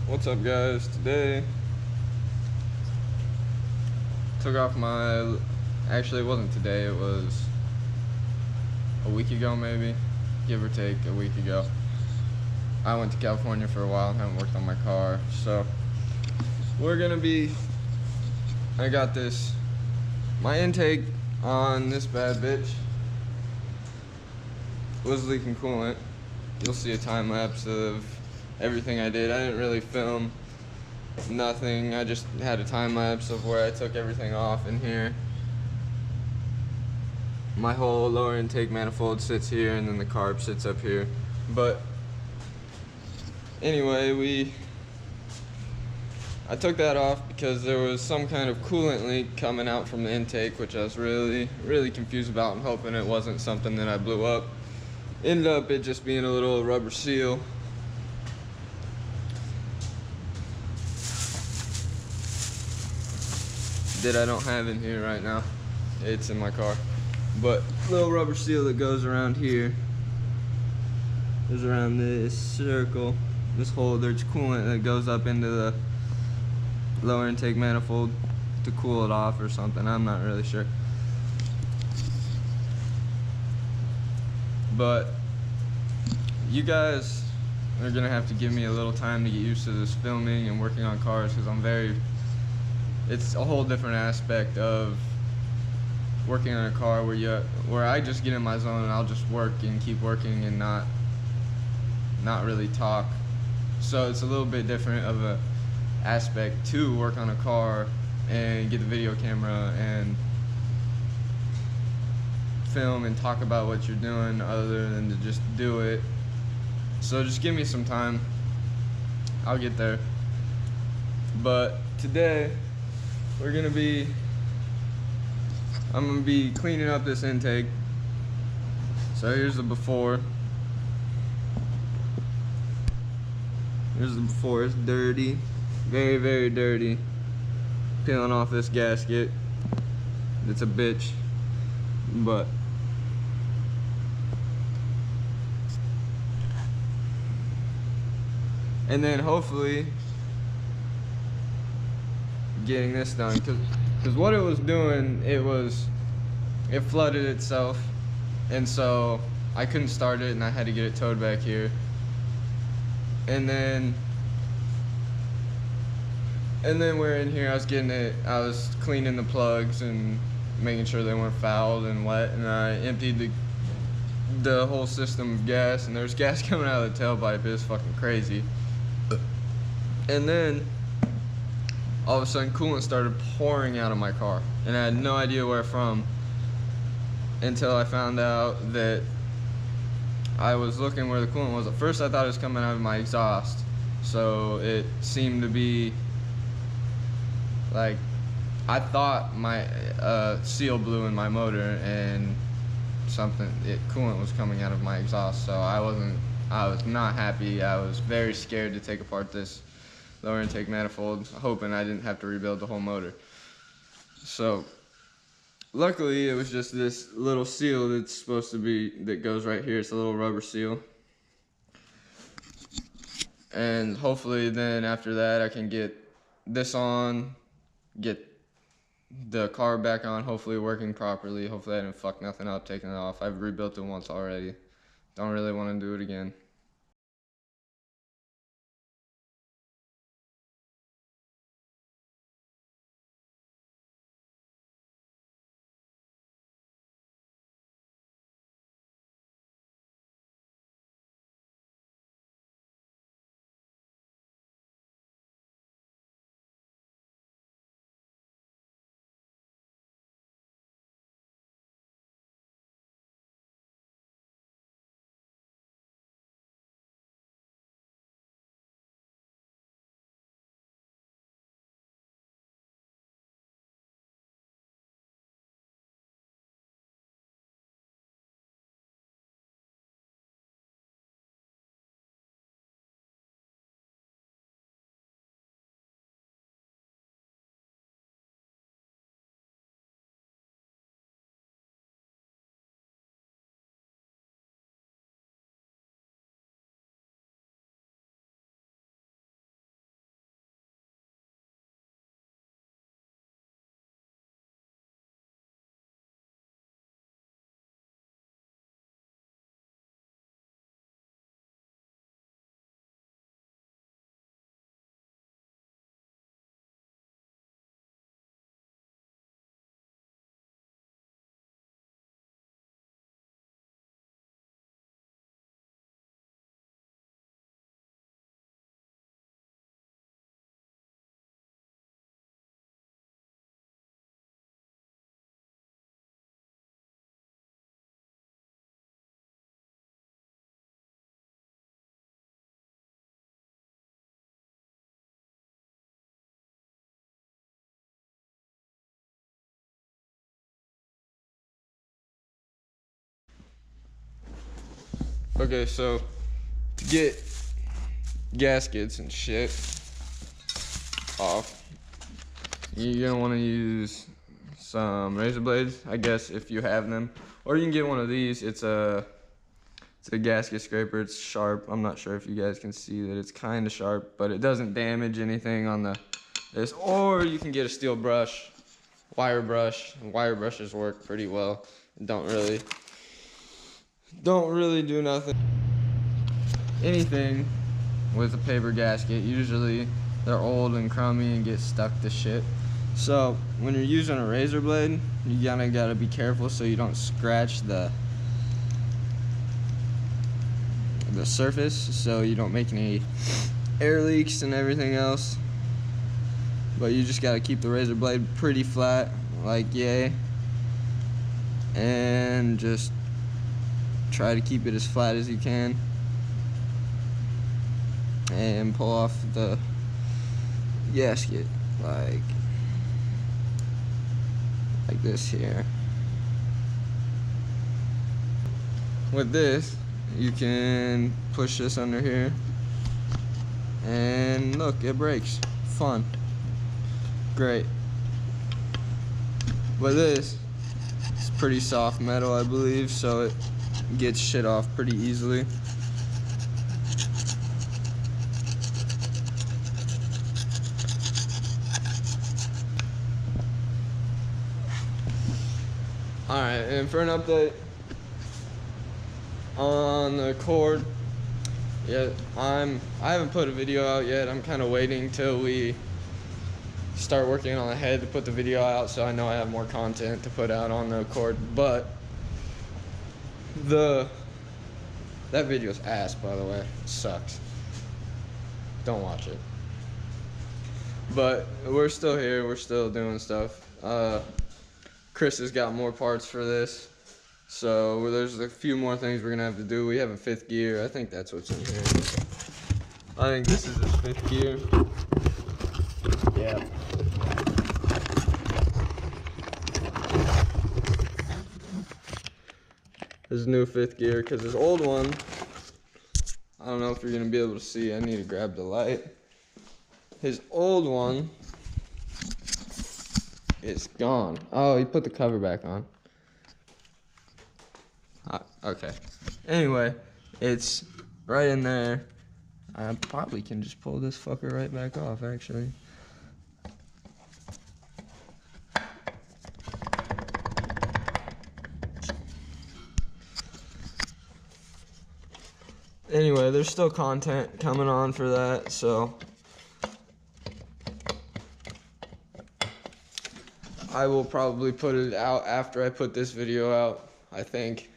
What's up, guys? Today took off my, actually it wasn't today, it was a week ago maybe, give or take a week ago. I went to California for a while and haven't worked on my car, so I got my intake on this bad bitch was leaking coolant. You'll see a time lapse of everything I did. I didn't really film nothing. I just had a time lapse of where I took everything off in here. My whole lower intake manifold sits here, and then the carb sits up here. But anyway, I took that off because there was some kind of coolant leak coming out from the intake, which I was really confused about and hoping it wasn't something that I blew up. Ended up it just being a little rubber seal. That I don't have in here right now. It's in my car. But little rubber seal that goes around here. Goes around this circle. This hole, there's coolant that goes up into the lower intake manifold to cool it off or something. I'm not really sure. But you guys are gonna have to give me a little time to get used to this filming and working on cars, because it's a whole different aspect of working on a car where I just get in my zone and I'll just work and keep working and not really talk. So it's a little bit different of a aspect to work on a car and get the video camera and film and talk about what you're doing, other than to just do it. So just give me some time, I'll get there. But today I'm gonna be cleaning up this intake. So here's the before. Here's the before. It's dirty, very dirty. Peeling off this gasket. It's a bitch, but and then hopefully getting this done, because what it was doing, it flooded itself, and so I couldn't start it and I had to get it towed back here. And then we're in here, I was cleaning the plugs and making sure they weren't fouled and wet, and I emptied the whole system of gas, and there's gas coming out of the tailpipe. It's fucking crazy. And then all of a sudden coolant started pouring out of my car, and I had no idea where from until I found out that I was looking where the coolant was. At first I thought it was coming out of my exhaust, so it seemed to be like, I thought my seal blew in my motor and coolant was coming out of my exhaust. So I was not happy. I was very scared to take apart this lower intake manifold, hoping I didn't have to rebuild the whole motor. So luckily it was just this little seal that goes right here. It's a little rubber seal. And hopefully then after that I can get this on, get the car back on, hopefully working properly. Hopefully I didn't fuck nothing up taking it off. I've rebuilt it once already. Don't really want to do it again. Okay, so to get gaskets and shit off, you're gonna want to use some razor blades, I guess, if you have them, or you can get one of these. It's a gasket scraper. It's sharp. I'm not sure if you guys can see that it's kind of sharp, but it doesn't damage anything on this. Or you can get a steel brush, wire brush. And wire brushes work pretty well. Don't really do nothing. Anything with a paper gasket, usually they're old and crummy and get stuck to shit. So when you're using a razor blade, you gotta be careful so you don't scratch the surface, so you don't make any air leaks and everything else. But you just gotta keep the razor blade pretty flat, like yay, and just try to keep it as flat as you can, and pull off the gasket like this here. With this, you can push this under here, and look, it breaks. Fun. Great. But this is pretty soft metal, I believe, so it gets shit off pretty easily. Alright, and for an update on the cord, yeah, I haven't put a video out yet. I'm kind of waiting till we start working on the head to put the video out, so I know I have more content to put out on the cord. But that video's ass, by the way. It sucks. Don't watch it. But we're still here. We're still doing stuff. Chris has got more parts for this, so there's a few more things we're gonna have to do. We have a 5th gear. I think that's what's in here. I think this is his 5th gear. Yeah. His new 5th gear, because his old one, I don't know if you're gonna be able to see. I need to grab the light. His old one is gone. Oh, he put the cover back on. Okay. Anyway, it's right in there. I probably can just pull this fucker right back off, actually. Anyway, there's still content coming on for that, so I will probably put it out after I put this video out. I think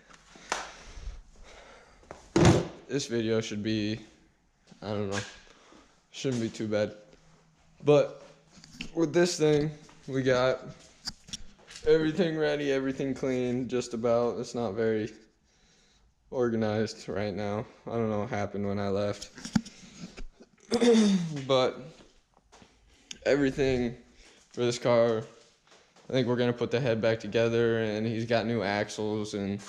this video should be, I don't know, shouldn't be too bad. But with this thing, we got everything ready, everything clean, just about. It's not very organized right now. I don't know what happened when I left. But everything for this car, I think we're gonna put the head back together, and he's got new axles, and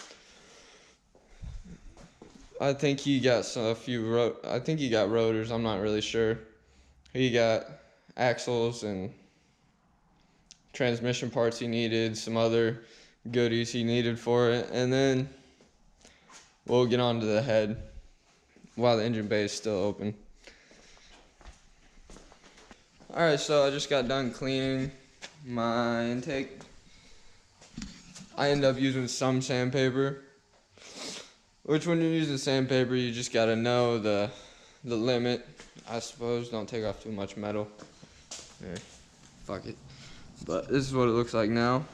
I think he got I think he got rotors. I'm not really sure. He got axles and transmission parts he needed, some other goodies he needed for it, and then we'll get on to the head while the engine bay is still open. Alright, so I just got done cleaning my intake. I end up using some sandpaper, which when you're using sandpaper, you just gotta know the limit, I suppose. Don't take off too much metal. Yeah, fuck it. But this is what it looks like now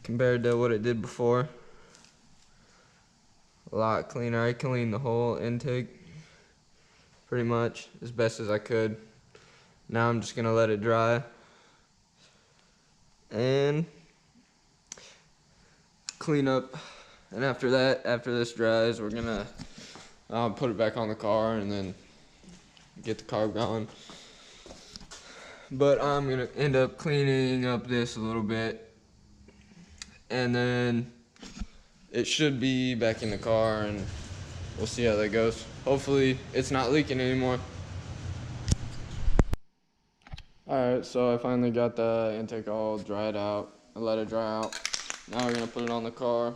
compared to what it did before. A lot cleaner. I cleaned the whole intake pretty much as best as I could. Now I'm just gonna let it dry and clean up, and after this dries, we're gonna put it back on the car and then get the car going. But I'm gonna end up cleaning up this a little bit, and then it should be back in the car, and we'll see how that goes. Hopefully it's not leaking anymore. Alright, so I finally got the intake all dried out. I let it dry out. Now we're gonna put it on the car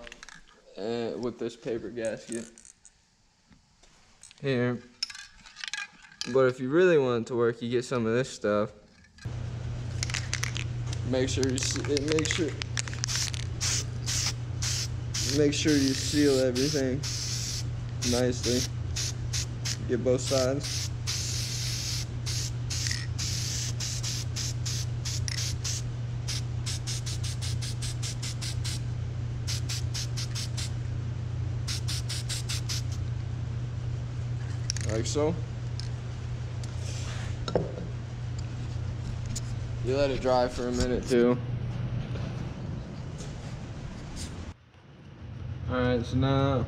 with this paper gasket here. But if you really want it to work, you get some of this stuff. Make sure you seal everything nicely. Get both sides. Like so. You let it dry for a minute too. Alright, so now,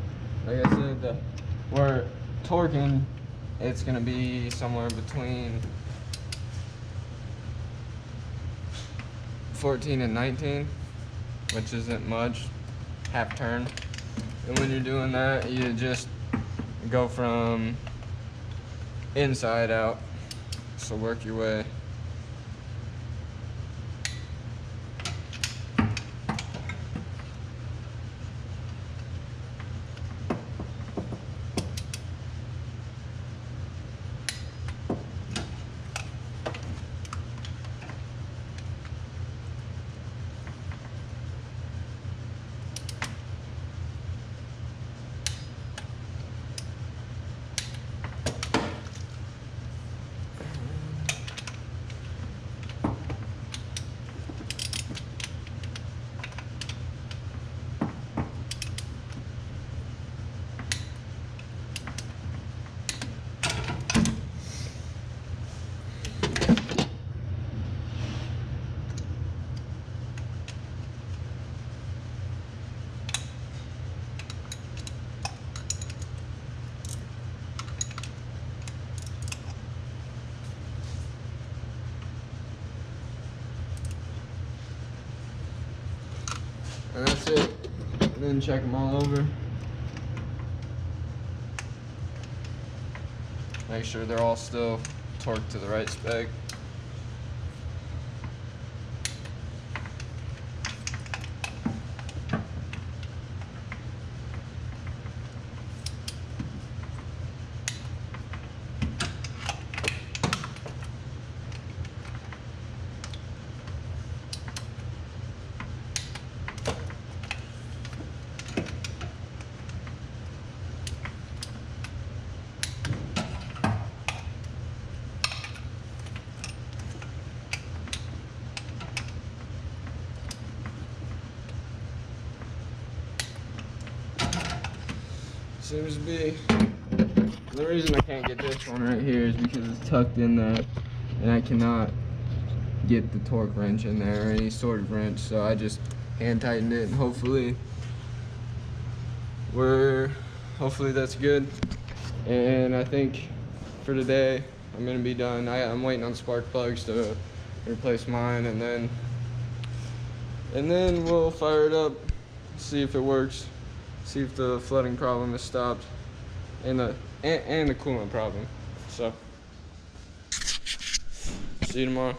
like I said, we're torquing, it's gonna be somewhere between 14 and 19, which isn't much, half turn. And when you're doing that, you just go from inside out, so work your way. And that's it. And then check them all over. Make sure they're all still torqued to the right spec. Seems to be. The reason I can't get this one right here is because it's tucked in there and I cannot get the torque wrench in there or any sort of wrench, so I just hand tightened it, and hopefully that's good. And I think for today I'm gonna be done. I'm waiting on spark plugs to replace mine, and then we'll fire it up, see if it works. See if the flooding problem is stopped, and the coolant problem. So, see you tomorrow.